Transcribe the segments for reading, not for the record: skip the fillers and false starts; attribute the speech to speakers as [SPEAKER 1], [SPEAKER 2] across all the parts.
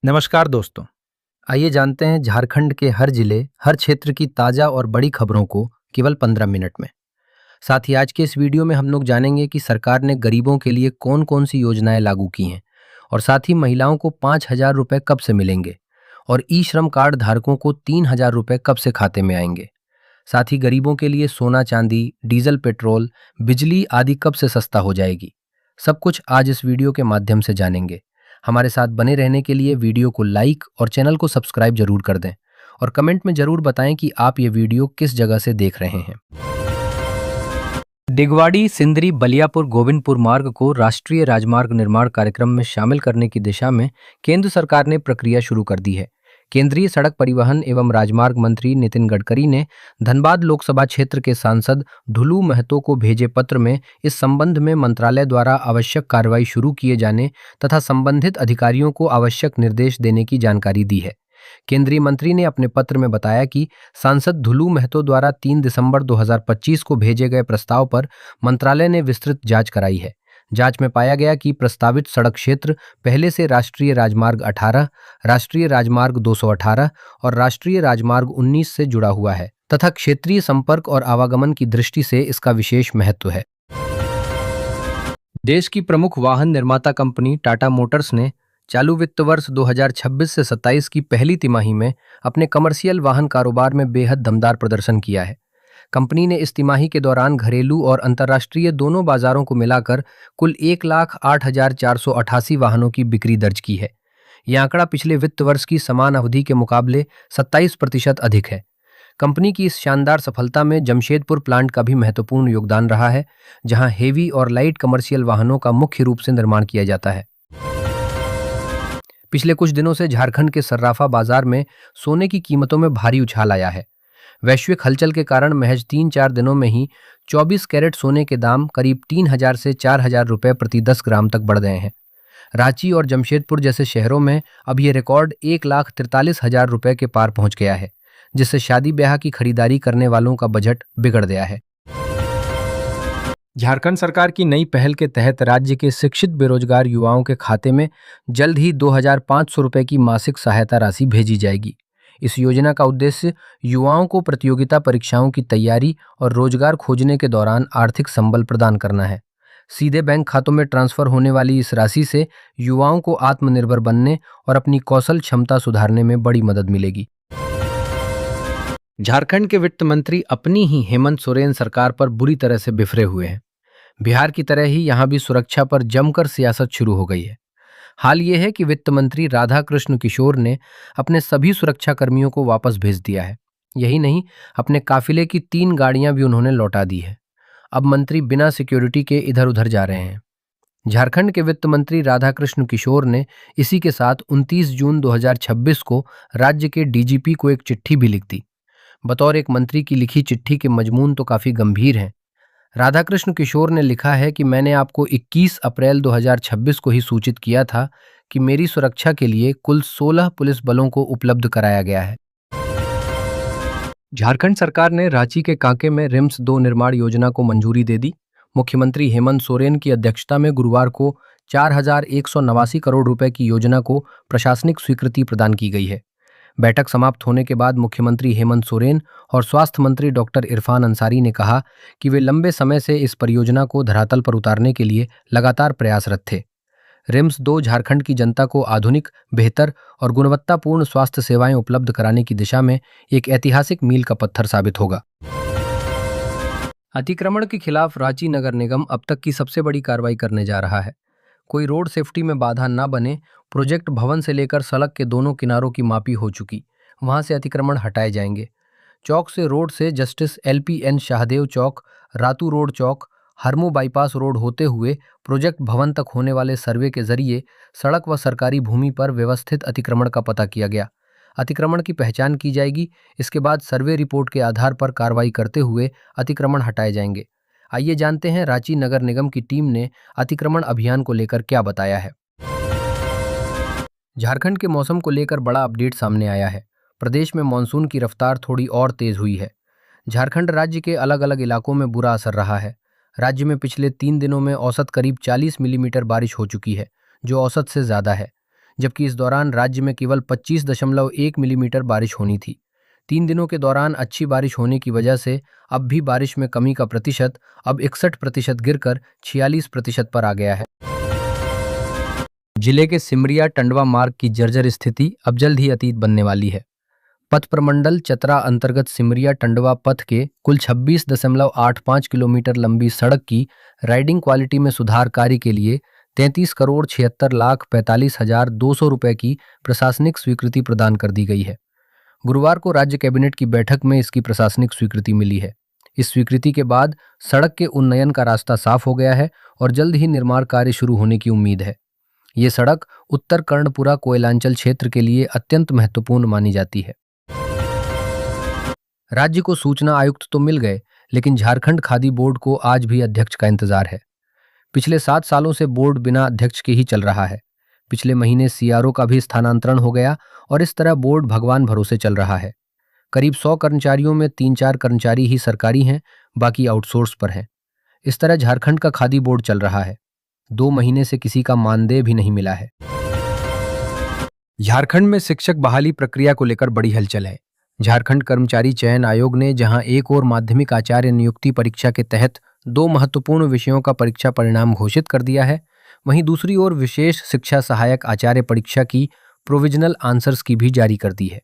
[SPEAKER 1] नमस्कार दोस्तों। आइए जानते हैं झारखंड के हर जिले, हर क्षेत्र की ताज़ा और बड़ी खबरों को केवल 15 मिनट में। साथ ही आज के इस वीडियो में हम लोग जानेंगे कि सरकार ने गरीबों के लिए कौन-कौन सी योजनाएं लागू की हैं और साथ ही महिलाओं को 5,000 रुपए कब से मिलेंगे और ई-श्रम कार्ड धारकों को 3,000 रुपए कब से खाते में आएंगे। साथ ही गरीबों के लिए सोना चांदी, डीजल पेट्रोल, बिजली आदि कब से सस्ता हो जाएगी। सब कुछ आज इस वीडियो के माध्यम से जानेंगे। हमारे साथ बने रहने के लिए वीडियो को लाइक और चैनल को सब्सक्राइब जरूर कर दें और कमेंट में जरूर बताएं कि आप ये वीडियो किस जगह से देख रहे हैं। दिगवाड़ी सिंदरी बलियापुर गोविंदपुर मार्ग को राष्ट्रीय राजमार्ग निर्माण कार्यक्रम में शामिल करने की दिशा में केंद्र सरकार ने प्रक्रिया शुरू कर दी है। केंद्रीय सड़क परिवहन एवं राजमार्ग मंत्री नितिन गडकरी ने धनबाद लोकसभा क्षेत्र के सांसद ढुलू महतो को भेजे पत्र में इस संबंध में मंत्रालय द्वारा आवश्यक कार्रवाई शुरू किए जाने तथा संबंधित अधिकारियों को आवश्यक निर्देश देने की जानकारी दी है। केंद्रीय मंत्री ने अपने पत्र में बताया कि सांसद ढुलू महतो द्वारा 3 दिसंबर 2025 को भेजे गए प्रस्ताव पर मंत्रालय ने विस्तृत जांच कराई है। जांच में पाया गया कि प्रस्तावित सड़क क्षेत्र पहले से राष्ट्रीय राजमार्ग 18, राष्ट्रीय राजमार्ग 218 और राष्ट्रीय राजमार्ग 19 से जुड़ा हुआ है तथा क्षेत्रीय संपर्क और आवागमन की दृष्टि से इसका विशेष महत्व है। देश की प्रमुख वाहन निर्माता कंपनी टाटा मोटर्स ने चालू वित्त वर्ष 2026 से 27 की पहली तिमाही में अपने कमर्शियल वाहन कारोबार में बेहद दमदार प्रदर्शन किया है। कंपनी ने इस तिमाही के दौरान घरेलू और अंतर्राष्ट्रीय दोनों बाजारों को मिलाकर कुल 1,08,488 वाहनों की बिक्री दर्ज की है। यह आंकड़ा पिछले वित्त वर्ष की समान अवधि के मुकाबले 27% अधिक है। कंपनी की इस शानदार सफलता में जमशेदपुर प्लांट का भी महत्वपूर्ण योगदान रहा है, जहां हेवी और लाइट कमर्शियल वाहनों का मुख्य रूप से निर्माण किया जाता है। पिछले कुछ दिनों से झारखंड के सर्राफा बाजार में सोने की कीमतों में भारी उछाल आया है। वैश्विक हलचल के कारण महज 3-4 दिनों में ही 24 कैरेट सोने के दाम करीब 3,000 से 4,000 रुपए प्रति 10 ग्राम तक बढ़ गए हैं। रांची और जमशेदपुर जैसे शहरों में अब ये रिकॉर्ड 1,43,000 रुपए के पार पहुंच गया है, जिससे शादी ब्याह की खरीदारी करने वालों का बजट बिगड़ गया है। झारखंड सरकार की नई पहल के तहत राज्य के शिक्षित बेरोजगार युवाओं के खाते में जल्द ही 2,500 रुपए की मासिक सहायता राशि भेजी जाएगी। इस योजना का उद्देश्य युवाओं को प्रतियोगिता परीक्षाओं की तैयारी और रोजगार खोजने के दौरान आर्थिक संबल प्रदान करना है। सीधे बैंक खातों में ट्रांसफर होने वाली इस राशि से युवाओं को आत्मनिर्भर बनने और अपनी कौशल क्षमता सुधारने में बड़ी मदद मिलेगी। झारखंड के वित्त मंत्री अपनी ही हेमंत सोरेन सरकार पर बुरी तरह से बिफरे हुए हैं। बिहार की तरह ही यहां भी सुरक्षा पर जमकर सियासत शुरू हो गई है। हाल ये है कि वित्त मंत्री राधाकृष्ण किशोर ने अपने सभी सुरक्षा कर्मियों को वापस भेज दिया है। यही नहीं, अपने काफिले की 3 गाड़ियां भी उन्होंने लौटा दी है। अब मंत्री बिना सिक्योरिटी के इधर उधर जा रहे हैं। झारखंड के वित्त मंत्री राधाकृष्ण किशोर ने इसी के साथ 29 जून 2026 को राज्य के डीजीपी को एक चिट्ठी भी लिख दी। बतौर एक मंत्री की लिखी चिट्ठी के मजमून तो काफी गंभीर हैं। राधाकृष्ण किशोर ने लिखा है कि मैंने आपको 21 अप्रैल 2026 को ही सूचित किया था कि मेरी सुरक्षा के लिए कुल 16 पुलिस बलों को उपलब्ध कराया गया है। झारखंड सरकार ने रांची के कांके में रिम्स 2 निर्माण योजना को मंजूरी दे दी। मुख्यमंत्री हेमंत सोरेन की अध्यक्षता में गुरुवार को 4,189 करोड़ रुपए की योजना को प्रशासनिक स्वीकृति प्रदान की गई है। बैठक समाप्त होने के बाद मुख्यमंत्री हेमंत सोरेन और स्वास्थ्य मंत्री डॉक्टर इरफान अंसारी ने कहा कि वे लंबे समय से इस परियोजना को धरातल पर उतारने के लिए लगातार प्रयासरत थे। रिम्स 2 झारखंड की जनता को आधुनिक, बेहतर और गुणवत्तापूर्ण स्वास्थ्य सेवाएं उपलब्ध कराने की दिशा में एक ऐतिहासिक मील का पत्थर साबित होगा। अतिक्रमण के खिलाफ रांची नगर निगम अब तक की सबसे बड़ी कार्रवाई करने जा रहा है। कोई रोड सेफ्टी में बाधा न बने, प्रोजेक्ट भवन से लेकर सड़क के दोनों किनारों की मापी हो चुकी, वहां से अतिक्रमण हटाए जाएंगे। चौक से रोड से जस्टिस LPN शाहदेव चौक, रातू रोड चौक, हरमू बाईपास रोड होते हुए प्रोजेक्ट भवन तक होने वाले सर्वे के जरिए सड़क व सरकारी भूमि पर व्यवस्थित अतिक्रमण का पता किया गया। अतिक्रमण की पहचान की जाएगी। इसके बाद सर्वे रिपोर्ट के आधार पर कार्रवाई करते हुए अतिक्रमण हटाए जाएंगे। आइए जानते हैं रांची नगर निगम की टीम ने अतिक्रमण अभियान को लेकर क्या बताया है। झारखंड के मौसम को लेकर बड़ा अपडेट सामने आया है। प्रदेश में मानसून की रफ्तार थोड़ी और तेज हुई है। झारखंड राज्य के अलग अलग इलाकों में बुरा असर रहा है। राज्य में पिछले 3 दिनों में औसत करीब 40 मिलीमीटर बारिश हो चुकी है, जो औसत से ज़्यादा है। जबकि इस दौरान राज्य में केवल 25.1 मिलीमीटर बारिश होनी थी। 3 दिनों के दौरान अच्छी बारिश होने की वजह से अब भी बारिश में कमी का प्रतिशत अब 61% गिरकर 46% पर आ गया है। जिले के सिमरिया टंडवा मार्ग की जर्जर स्थिति अब जल्द ही अतीत बनने वाली है। पथ प्रमंडल चतरा अंतर्गत सिमरिया टंडवा पथ के कुल 26.85 किलोमीटर लंबी सड़क की राइडिंग क्वालिटी में सुधार कार्य के लिए 33,76,45,200 रुपए की प्रशासनिक स्वीकृति प्रदान कर दी गई है। गुरुवार को राज्य कैबिनेट की बैठक में इसकी प्रशासनिक स्वीकृति मिली है। इस स्वीकृति के बाद सड़क के उन्नयन का रास्ता साफ हो गया है और जल्द ही निर्माण कार्य शुरू होने की उम्मीद है। ये सड़क उत्तर कर्णपुरा कोयलांचल क्षेत्र के लिए अत्यंत महत्वपूर्ण मानी जाती है। राज्य को सूचना आयुक्त तो मिल गए, लेकिन झारखंड खादी बोर्ड को आज भी अध्यक्ष का इंतजार है। पिछले 7 सालों से बोर्ड बिना अध्यक्ष के ही चल रहा है। पिछले महीने सीआरओ का भी स्थानांतरण हो गया और इस तरह बोर्ड भगवान भरोसे चल रहा है। करीब 100 कर्मचारियों में 3-4 कर्मचारी ही सरकारी हैं, बाकी आउटसोर्स पर हैं। इस तरह झारखंड का खादी बोर्ड चल रहा है। 2 महीने से किसी का मानदेय भी नहीं मिला है। झारखंड में शिक्षक बहाली प्रक्रिया को लेकर बड़ी हलचल है। झारखंड कर्मचारी चयन आयोग ने जहां एक और माध्यमिक आचार्य नियुक्ति परीक्षा के तहत 2 महत्वपूर्ण विषयों का परीक्षा परिणाम घोषित कर दिया है, वहीं दूसरी ओर विशेष शिक्षा सहायक आचार्य परीक्षा की प्रोविजनल आंसर्स की भी जारी कर दी है।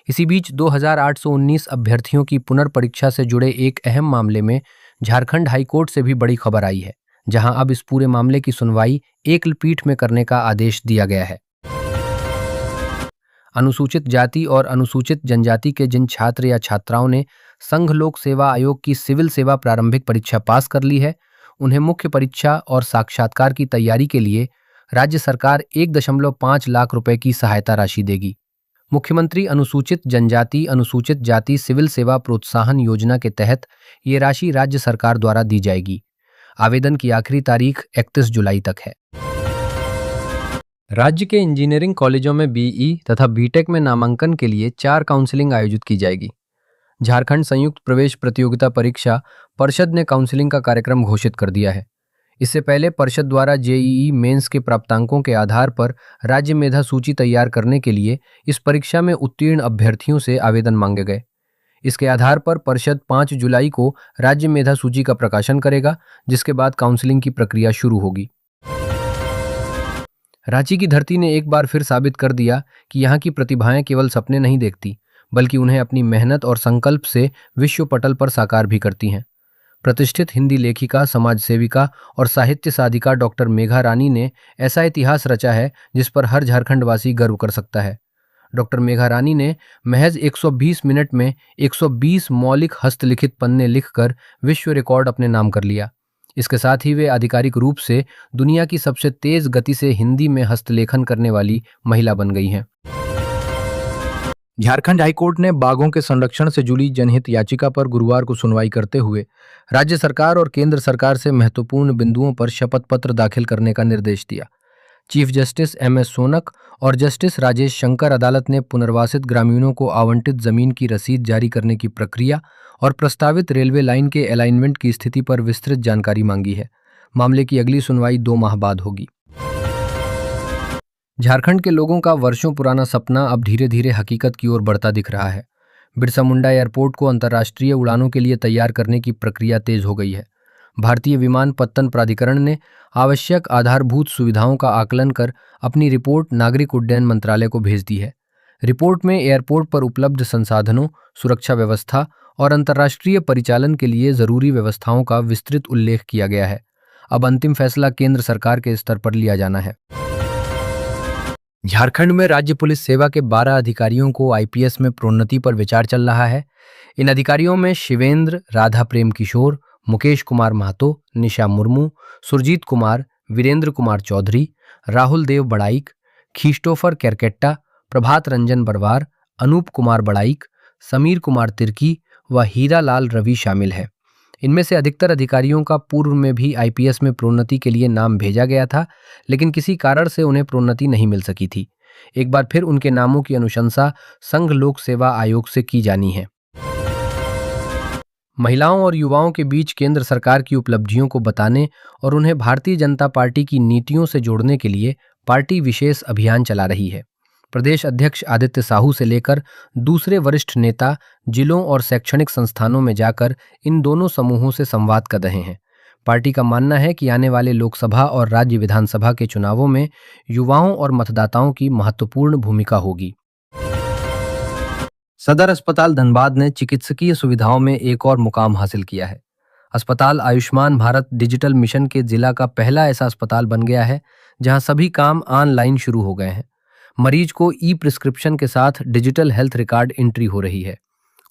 [SPEAKER 1] इसी बीच 2819 अभ्यर्थियों की पुनर्परीक्षा से जुड़े एक अहम मामले में झारखंड हाईकोर्ट से भी बड़ी खबर आई है, जहां अब इस पूरे मामले की सुनवाई एकल पीठ में करने का आदेश दिया गया है। अनुसूचित जाति और अनुसूचित जनजाति के जिन छात्र या छात्राओं ने संघ लोक सेवा आयोग की सिविल सेवा प्रारंभिक परीक्षा पास कर ली है, उन्हें मुख्य परीक्षा और साक्षात्कार की तैयारी के लिए राज्य सरकार 1.5 लाख रुपए की सहायता राशि देगी। मुख्यमंत्री अनुसूचित जनजाति अनुसूचित जाति सिविल सेवा प्रोत्साहन योजना के तहत ये राशि राज्य सरकार द्वारा दी जाएगी। आवेदन की आखिरी तारीख 31 जुलाई तक है। राज्य के इंजीनियरिंग कॉलेजों में बीई तथा बीटेक में नामांकन के लिए 4 काउंसलिंग आयोजित की जाएगी। झारखंड संयुक्त प्रवेश प्रतियोगिता परीक्षा परिषद ने काउंसलिंग का कार्यक्रम घोषित कर दिया है। इससे पहले परिषद द्वारा जेईई मेंस के प्राप्तांकों के आधार पर राज्य मेधा सूची तैयार करने के लिए इस परीक्षा में उत्तीर्ण अभ्यर्थियों से आवेदन मांगे गए। इसके आधार पर परिषद 5 जुलाई को राज्य मेधा सूची का प्रकाशन करेगा, जिसके बाद काउंसलिंग की प्रक्रिया शुरू होगी। रांची की धरती ने एक बार फिर साबित कर दिया कि यहाँ की प्रतिभाएं केवल सपने नहीं देखती, बल्कि उन्हें अपनी मेहनत और संकल्प से विश्व पटल पर साकार भी करती हैं। प्रतिष्ठित हिंदी लेखिका, समाज सेविका और साहित्य साधिका डॉक्टर मेघा रानी ने ऐसा इतिहास रचा है जिस पर हर झारखंडवासी गर्व कर सकता है। डॉक्टर मेघा रानी ने महज 120 मिनट में 120 मौलिक हस्तलिखित पन्ने लिखकर विश्व रिकॉर्ड अपने नाम कर लिया। इसके साथ ही वे आधिकारिक रूप से दुनिया की सबसे तेज गति से हिंदी में हस्तलेखन करने वाली महिला बन गई हैं। झारखंड हाईकोर्ट ने बाघों के संरक्षण से जुड़ी जनहित याचिका पर गुरुवार को सुनवाई करते हुए राज्य सरकार और केंद्र सरकार से महत्वपूर्ण बिंदुओं पर शपथ पत्र दाखिल करने का निर्देश दिया। चीफ जस्टिस एमएस सोनक और जस्टिस राजेश शंकर अदालत ने पुनर्वासित ग्रामीणों को आवंटित जमीन की रसीद जारी करने की प्रक्रिया और प्रस्तावित रेलवे लाइन के अलाइनमेंट की स्थिति पर विस्तृत जानकारी मांगी है। मामले की अगली सुनवाई 2 माह बाद होगी। झारखंड के लोगों का वर्षों पुराना सपना अब धीरे धीरे हकीकत की ओर बढ़ता दिख रहा है। बिरसा मुंडा एयरपोर्ट को अंतर्राष्ट्रीय उड़ानों के लिए तैयार करने की प्रक्रिया तेज हो गई है। भारतीय विमानपत्तन प्राधिकरण ने आवश्यक आधारभूत सुविधाओं का आकलन कर अपनी रिपोर्ट नागरिक उड्डयन मंत्रालय को भेज दी है। रिपोर्ट में एयरपोर्ट पर उपलब्ध संसाधनों, सुरक्षा व्यवस्था और अंतर्राष्ट्रीय परिचालन के लिए जरूरी व्यवस्थाओं का विस्तृत उल्लेख किया गया है। अब अंतिम फैसला केंद्र सरकार के स्तर पर लिया जाना है। झारखंड में राज्य पुलिस सेवा के 12 अधिकारियों को आईपीएस में प्रोन्नति पर विचार चल रहा है। इन अधिकारियों में शिवेंद्र, राधा प्रेम किशोर, मुकेश कुमार महतो, निशा मुर्मू, सुरजीत कुमार, वीरेंद्र कुमार चौधरी, राहुल देव बड़ाइक, खीस्टोफर कैरकेट्टा, प्रभात रंजन बरवार, अनूप कुमार बड़ाइक, समीर कुमार तिर्की व हीरा लाल रवि शामिल है। इनमें से अधिकतर अधिकारियों का पूर्व में भी आईपीएस में प्रोन्नति के लिए नाम भेजा गया था, लेकिन किसी कारण से उन्हें प्रोन्नति नहीं मिल सकी थी। एक बार फिर उनके नामों की अनुशंसा संघ लोक सेवा आयोग से की जानी है। महिलाओं और युवाओं के बीच केंद्र सरकार की उपलब्धियों को बताने और उन्हें भारतीय जनता पार्टी की नीतियों से जोड़ने के लिए पार्टी विशेष अभियान चला रही है। प्रदेश अध्यक्ष आदित्य साहू से लेकर दूसरे वरिष्ठ नेता जिलों और शैक्षणिक संस्थानों में जाकर इन दोनों समूहों से संवाद कर रहे हैं। पार्टी का मानना है कि आने वाले लोकसभा और राज्य विधानसभा के चुनावों में युवाओं और मतदाताओं की महत्वपूर्ण भूमिका होगी। सदर अस्पताल धनबाद ने चिकित्सकीय सुविधाओं में एक और मुकाम हासिल किया है। अस्पताल आयुष्मान भारत डिजिटल मिशन के जिला का पहला ऐसा अस्पताल बन गया है जहां सभी काम ऑनलाइन शुरू हो गए हैं। मरीज को ई प्रिस्क्रिप्शन के साथ डिजिटल हेल्थ रिकॉर्ड एंट्री हो रही है।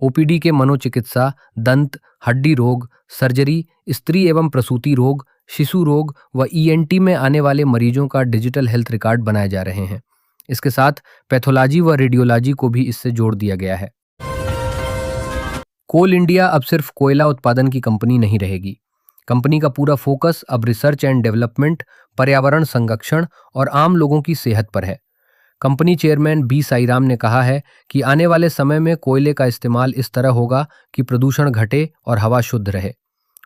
[SPEAKER 1] ओपीडी के मनोचिकित्सा, दंत, हड्डी रोग, सर्जरी, स्त्री एवं प्रसूति रोग, शिशु रोग व ईएनटी में आने वाले मरीजों का डिजिटल हेल्थ रिकॉर्ड बनाए जा रहे हैं। इसके साथ पैथोलॉजी व रेडियोलॉजी को भी इससे जोड़ दिया गया है। कोल इंडिया अब सिर्फ कोयला उत्पादन की कंपनी नहीं रहेगी। कंपनी का पूरा फोकस अब रिसर्च एंड डेवलपमेंट, पर्यावरण संरक्षण और आम लोगों की सेहत पर है। कंपनी चेयरमैन बी साईराम ने कहा है कि आने वाले समय में कोयले का इस्तेमाल इस तरह होगा कि प्रदूषण घटे और हवा शुद्ध रहे।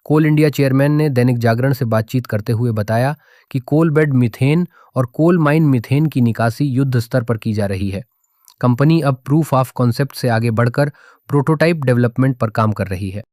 [SPEAKER 1] कोल इंडिया चेयरमैन ने दैनिक जागरण से बातचीत करते हुए बताया कि कोल बेड मीथेन और कोल माइन मीथेन की निकासी युद्ध स्तर पर की जा रही है। कंपनी अब प्रूफ ऑफ कॉन्सेप्ट से आगे बढ़कर प्रोटोटाइप डेवलपमेंट पर काम कर रही है।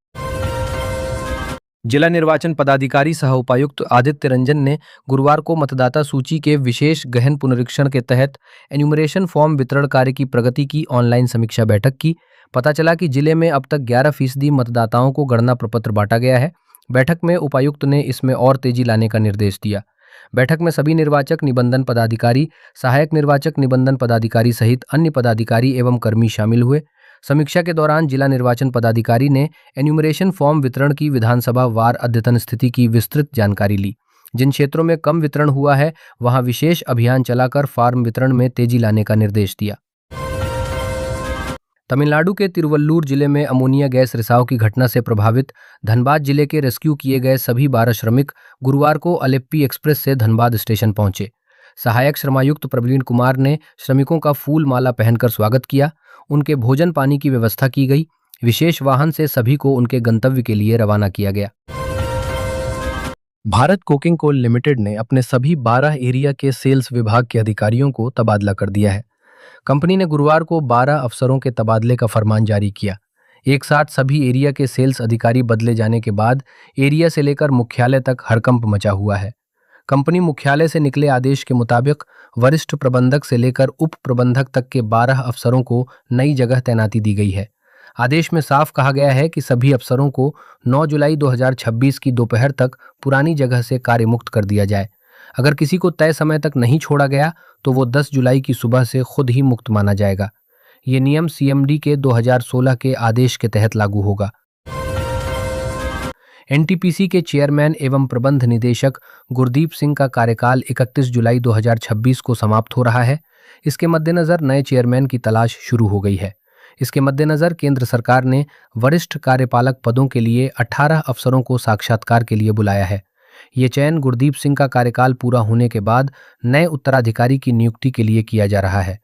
[SPEAKER 1] जिला निर्वाचन पदाधिकारी सह उपायुक्त आदित्य रंजन ने गुरुवार को मतदाता सूची के विशेष गहन पुनरीक्षण के तहत एन्यूमरेशन फॉर्म वितरण कार्य की प्रगति की ऑनलाइन समीक्षा बैठक की। पता चला कि जिले में अब तक 11% मतदाताओं को गणना प्रपत्र बांटा गया है। बैठक में उपायुक्त ने इसमें और तेजी लाने का निर्देश दिया। बैठक में सभी निर्वाचक निबंधन पदाधिकारी, सहायक निर्वाचक निबंधन पदाधिकारी सहित अन्य पदाधिकारी एवं कर्मी शामिल हुए। समीक्षा के दौरान जिला निर्वाचन पदाधिकारी ने एन्यूमरेशन फॉर्म वितरण की विधानसभा वार अद्यतन स्थिति की विस्तृत जानकारी ली। जिन क्षेत्रों में कम वितरण हुआ है वहां विशेष अभियान चलाकर फॉर्म वितरण में तेजी लाने का निर्देश दिया। तमिलनाडु के तिरुवल्लुर जिले में अमोनिया गैस रिसाव की घटना से प्रभावित धनबाद जिले के रेस्क्यू किए गए सभी 12 श्रमिक गुरुवार को अलेप्पी एक्सप्रेस से धनबाद स्टेशन पहुंचे। सहायक श्रमायुक्त प्रवीण कुमार ने श्रमिकों का फूल माला पहनकर स्वागत किया। उनके भोजन पानी की व्यवस्था की गई। विशेष वाहन से सभी को उनके गंतव्य के लिए रवाना किया गया। भारत कोकिंग कोल लिमिटेड ने अपने सभी 12 एरिया के सेल्स विभाग के अधिकारियों को तबादला कर दिया है। कंपनी ने गुरुवार को 12 अफसरों के तबादले का फरमान जारी किया। एक साथ सभी एरिया के सेल्स अधिकारी बदले जाने के बाद एरिया से लेकर मुख्यालय तक हड़कंप मचा हुआ है। कंपनी मुख्यालय से निकले आदेश के मुताबिक वरिष्ठ प्रबंधक से लेकर उप प्रबंधक तक के 12 अफसरों को नई जगह तैनाती दी गई है। आदेश में साफ कहा गया है कि सभी अफसरों को 9 जुलाई 2026 की दोपहर तक पुरानी जगह से कार्य मुक्त कर दिया जाए। अगर किसी को तय समय तक नहीं छोड़ा गया तो वो 10 जुलाई की सुबह से खुद ही मुक्त माना जाएगा। ये नियम सीएमडी के 2016 के आदेश के तहत लागू होगा। एनटीपीसी के चेयरमैन एवं प्रबंध निदेशक गुरदीप सिंह का कार्यकाल 31 जुलाई 2026 को समाप्त हो रहा है। इसके मद्देनजर नए चेयरमैन की तलाश शुरू हो गई है। इसके मद्देनजर केंद्र सरकार ने वरिष्ठ कार्यपालक पदों के लिए 18 अफसरों को साक्षात्कार के लिए बुलाया है। ये चयन गुरदीप सिंह का कार्यकाल पूरा होने के बाद नए उत्तराधिकारी की नियुक्ति के लिए किया जा रहा है।